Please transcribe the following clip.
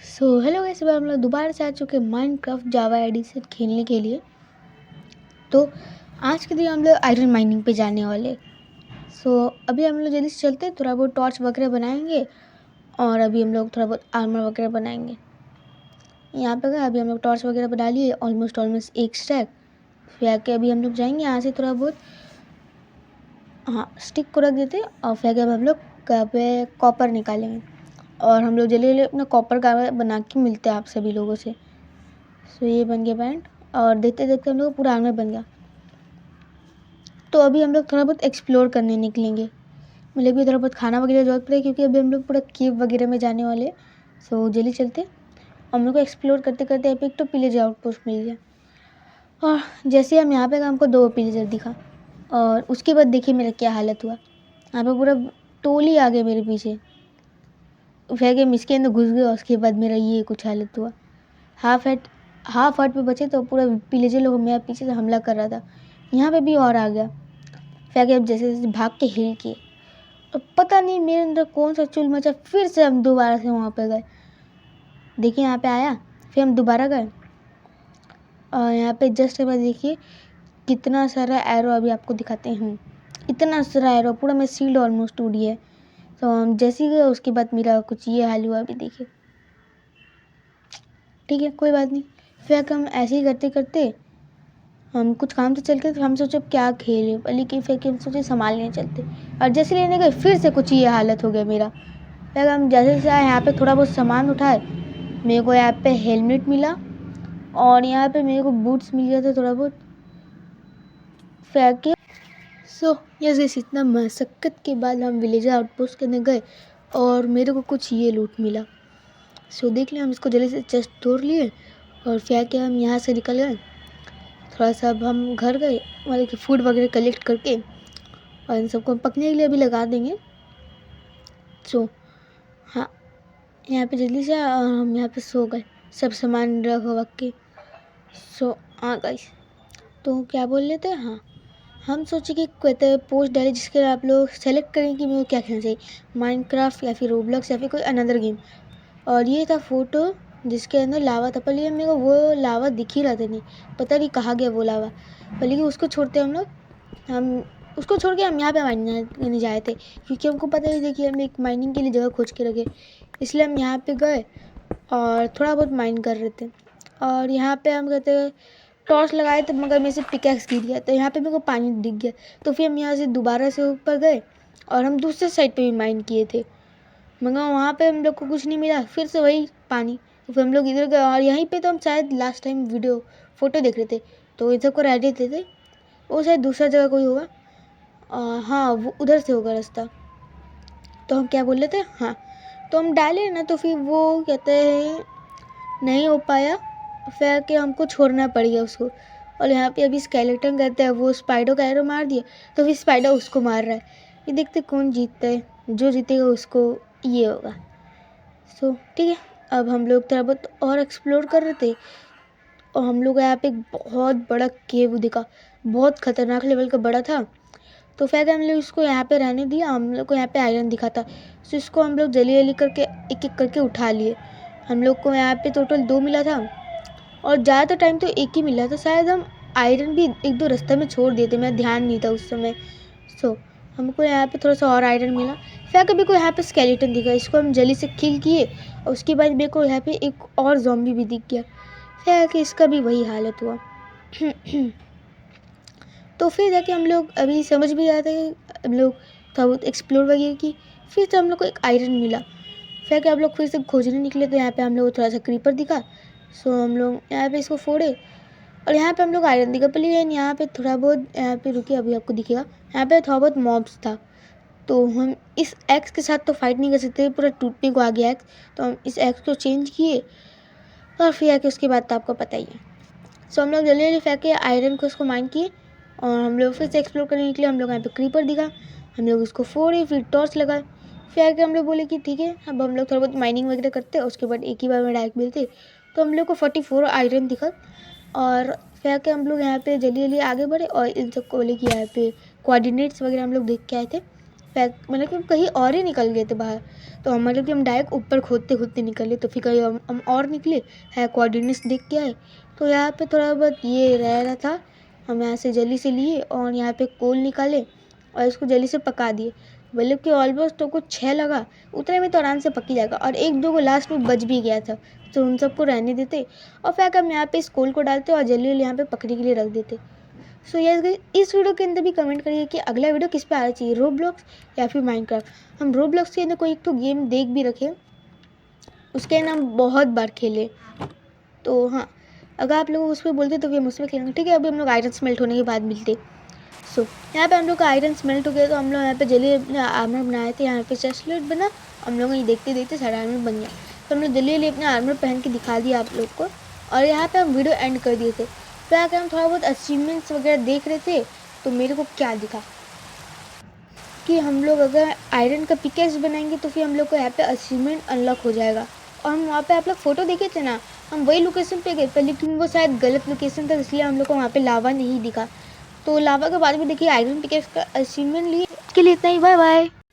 Hello guys, अब हम लोग दोबारा से आ चुके हैं माइनक्राफ्ट जावा एडिशन खेलने के लिए। तो आज के दिन हम लोग आयरन माइनिंग पे जाने वाले। अभी हम लोग जल्दी से चलते हैं, थोड़ा बहुत टॉर्च वगैरह बनाएंगे और अभी हम लोग थोड़ा बहुत आर्मर वगैरह बनाएंगे। यहाँ पे गए, अभी हम लोग टॉर्च वगैरह बना लिए ऑलमोस्ट एक स्टैक। फिर आके अभी हम लोग जाएंगे यहाँ से थोड़ा बहुत, हाँ, स्टिक को रख देते और फिर आगे हम लोग कहाँ पे कॉपर निकालेंगे और हम लोग जल्दी जल्दी अपना कॉपर का बना के मिलते हैं आप सभी लोगों से। ये बन गया बैंड और देखते देखते हम लोग पूरा आर्मर बन गया। तो अभी हम लोग थोड़ा बहुत एक्सप्लोर करने निकलेंगे। मतलब कि थोड़ा बहुत खाना वगैरह ज़रूरत पड़ेगी क्योंकि अभी हम लोग पूरा केव वगैरह में जाने वाले। जल्दी चलते। हम लोग को एक्सप्लोर करते करते यहाँ पे एक तो पिलेजर आउटपोस्ट मिल गया और जैसे हम यहाँ पे हमको 2 पिलेजर दिखा और उसके बाद देखिए मेरा क्या हालत हुआ। यहाँ पे पूरा टोली आ गया मेरे पीछे, फिर के इसके अंदर घुस गया। उसके बाद मेरा ये कुछ हालत हुआ। हाफ हार्ट पे बचे तो पूरा पिलेजर लोग मेरे पीछे से हमला कर रहा था। यहाँ पे भी और आ गया। फिर अब जैसे जैसे भाग के हिल किए और पता नहीं मेरे अंदर कौन सा चुल मचा, फिर से हम दोबारा से वहाँ पे गए। देखिए यहाँ पे आया, फिर हम दोबारा गए और यहाँ पे जस्ट के बाद देखिए कितना सारा एरो अभी आपको दिखाते हैं। इतना सारा एरो, पूरा मेरा शील्ड ऑलमोस्ट टूट गया। तो हम जैसे ही गए उसके बाद मेरा कुछ ये हाल हुआ। अभी देखिए, ठीक है कोई बात नहीं। फिर हम ऐसे ही करते करते हम कुछ काम से चल के हम सोचे क्या खेलें, लेकिन फिर हम सोचे सामान लेने चलते और जैसे लेने गए फिर से कुछ ये हालत हो गया मेरा। फिर हम जैसे जैसे आए यहाँ पे थोड़ा बहुत सामान उठाए, मेरे को यहाँ पे हेलमेट मिला और यहाँ पे मेरे को बूट्स मिल गया था थोड़ा बहुत। फिर के जैसे इतना मशक्क़त के बाद हम विलेजर आउटपोस्ट करने गए और मेरे को कुछ ये लूट मिला। देख लिया, हम इसको जल्दी से चेस्ट तोड़ लिए और फिर के हम यहाँ से निकल गए। थोड़ा सा अब हम घर गए, मतलब कि फूड वगैरह कलेक्ट करके और इन सबको पकने के लिए अभी लगा देंगे। हाँ, यहाँ पे जल्दी से हम यहाँ पे सो गए, सब सामान रख वक के। हाँ गाइस, तो क्या बोल रहे थे, हाँ, हम सोचे कि कहते पोस्ट डाले जिसके आप लोग सेलेक्ट करें कि मेरे को क्या खेलना चाहिए, माइनक्राफ्ट या फिर रोब्लॉक्स या फिर कोई अनदर गेम। और ये था फ़ोटो जिसके अंदर लावा था, पर लेकिन मेरे को वो लावा दिख ही रहा था, नहीं पता नहीं कहाँ गया वो लावा। पर लेकिन उसको छोड़ते हम उसको छोड़ के हम यहाँ पे माइनिंग करने जाए थे क्योंकि हमको पता ही था कि हम एक माइनिंग के लिए जगह खोज के रखे, इसलिए हम यहाँ पे गए और थोड़ा बहुत माइन कर रहे थे। और यहाँ पे हम कहते टॉर्च लगाए थे मगर मेरे से पिकैक्स गिर गया, तो यहाँ पे मेरे को पानी दिख गया। तो फिर हम यहाँ से दोबारा से ऊपर गए और हम दूसरे साइड पे भी माइन किए थे मगर वहाँ पे हम लोग को कुछ नहीं मिला, फिर से वही पानी। तो फिर हम लोग इधर गए और यहीं पे तो हम शायद लास्ट टाइम फ़ोटो देख रहे थे, तो इन सबको रेडी थे वो शायद दूसरा जगह कोई होगा। हाँ, वो उधर से होगा रास्ता। तो हम क्या बोल रहे थे, हाँ, तो हम डाले ना, तो फिर वो कहते हैं नहीं हो पाया, फिर कि हमको छोड़ना पड़ गया उसको। और यहाँ पे अभी स्केलेटन कहते हैं वो स्पाइडर का एरो मार दिया, तो फिर स्पाइडर उसको मार रहा है। ये देखते कौन जीतता है, जो जीतेगा उसको ये होगा। ठीक है, अब हम लोग थोड़ा बहुत और एक्सप्लोर कर रहे थे और हम लोग यहाँ पे एक बहुत बड़ा केव दिखा, बहुत ख़तरनाक लेवल का बड़ा था। तो फिर हम लोग इसको यहाँ पे रहने दिया, हम लोग को यहाँ पे आयरन दिखा था, तो इसको हम लोग जल्दी जल्दी करके एक एक करके उठा लिए। हम लोग को यहाँ पे टोटल 2 मिला था और ज़्यादातर टाइम तो एक ही मिला था, शायद हम आयरन भी एक दो रास्ते में छोड़ दिए थे, मेरा ध्यान नहीं था उस समय। हमको यहाँ पे थोड़ा सा और आयरन मिला। फिर कभी को यहाँ पे स्केलेटन दिखा, इसको हम जल्दी से किल किए और उसके बाद मेरे को यहाँ पे एक और ज़ॉम्बी भी दिख गया। फिर कि इसका भी वही हालत हुआ। तो फिर जाके हम लोग अभी समझ भी आया था कि हम लोग थोड़ा बहुत एक्सप्लोर वगैरह की, फिर से हम लोग को एक आयरन मिला। फिर कि हम लोग फिर से खोजने निकले तो यहाँ पे हम लोग थोड़ा सा क्रीपर दिखा, हम लोग यहाँ पे इसको फोड़े और यहाँ पे हम लोग आयरन दिखा। लेकिन यहाँ पे थोड़ा बहुत, यहाँ पे रुके अभी आपको दिखेगा, यहाँ पे थोड़ा बहुत मॉब्स था, तो हम इस एक्स के साथ तो फाइट नहीं कर सकते, पूरा टूटने को आ गया एक्स, तो हम इस एक्स को चेंज किए और फिर आके उसके बाद तो आपको पता ही है। हम लोग जल्दी जल्दी फेंके आयरन को, उसको माइन किए और हम लोग फिर से एक्सप्लोर करने निकले। हम लोग यहाँ पे क्रीपर दिखा, हम लोग उसको फोड़े, फिर टॉर्च लगाए। फिर आके हम लोग बोले कि ठीक है अब हम लोग थोड़ा बहुत माइनिंग वगैरह करते हैं, उसके बाद एक ही बार में डायरेक्ट मिलते। तो हम लोग को 44 आयरन दिखा और फिर आके हम लोग यहाँ पे जल्दी जल्दी आगे बढ़े और इन सबको बोले कि यहाँ पे कोऑर्डिनेट्स वगैरह हम लोग देख के आए थे। मतलब कि कहीं और ही निकल गए थे बाहर। तो हम मतलब कि हम डायरेक्ट ऊपर खोदते खोदते निकले, तो फिर कहीं हम और निकले है, कोऑर्डिनेट्स देख के आए। तो यहाँ पे थोड़ा बहुत ये रह रहा था, हम यहाँ से जल्दी से लिए और यहाँ पे कोल निकाले और इसको जल्दी से पका दिए। मतलब कि ऑलमोस्ट तो कुछ 6 लगा, उतने में तो आराम से पक ही जाएगा। और 1-2 को लास्ट में बच भी गया था, तो उन सबको रहने देते और फिर हम यहाँ पे इस कोल को डालते और जल्दी जल्दी यहाँ पे पकने के लिए रख देते। सो यस, इस वीडियो के अंदर भी कमेंट करिए कि अगला वीडियो किस पे आना चाहिए, रोब्लॉक्स या फिर माइनक्राफ्ट। हम रोब्लॉक्स के अंदर कोई एक तो गेम देख भी रखे, उसके अंदर हम बहुत बार खेले। तो हाँ, अगर आप लोग उस पर बोलते तो फिर हम उसमें खेलेंगे, ठीक है। अभी हम लोग आयरन स्मेल्ट होने के बाद मिलते। सो यहाँ पे हम लोग का आयरन स्मेल्ट हो गया, तो हम लोग यहाँ पे जल्दी अपने आर्मर बनाए थे। यहाँ पे चेस्टलेट बना, हम लोग ये देखते देखते सारा आर्मर बन गया। तो हम लोग जल्दी जल्दी अपने आर्मर पहन के दिखा दिया आप लोग को, और यहाँ पे हम वीडियो एंड कर दिए थे। फिर आकर हम थोड़ा बहुत अचीवमेंट्स वगैरह देख रहे थे, तो मेरे को क्या दिखा कि हम लोग अगर आयरन का पिकेक्स बनाएंगे तो फिर हम लोग को यहाँ पे अचीवमेंट अनलॉक हो जाएगा। और हम वहाँ पे आप लोग फ़ोटो देखे थे ना, हम वही लोकेशन पे गए पर लेकिन वो शायद गलत लोकेशन था, इसलिए हम लोग को वहाँ पे लावा नहीं दिखा। तो लावा के बारे में देखिए, आयरन पिकेक्स का अचीवमेंट लिए। के लिए इतना ही, बाय बाय।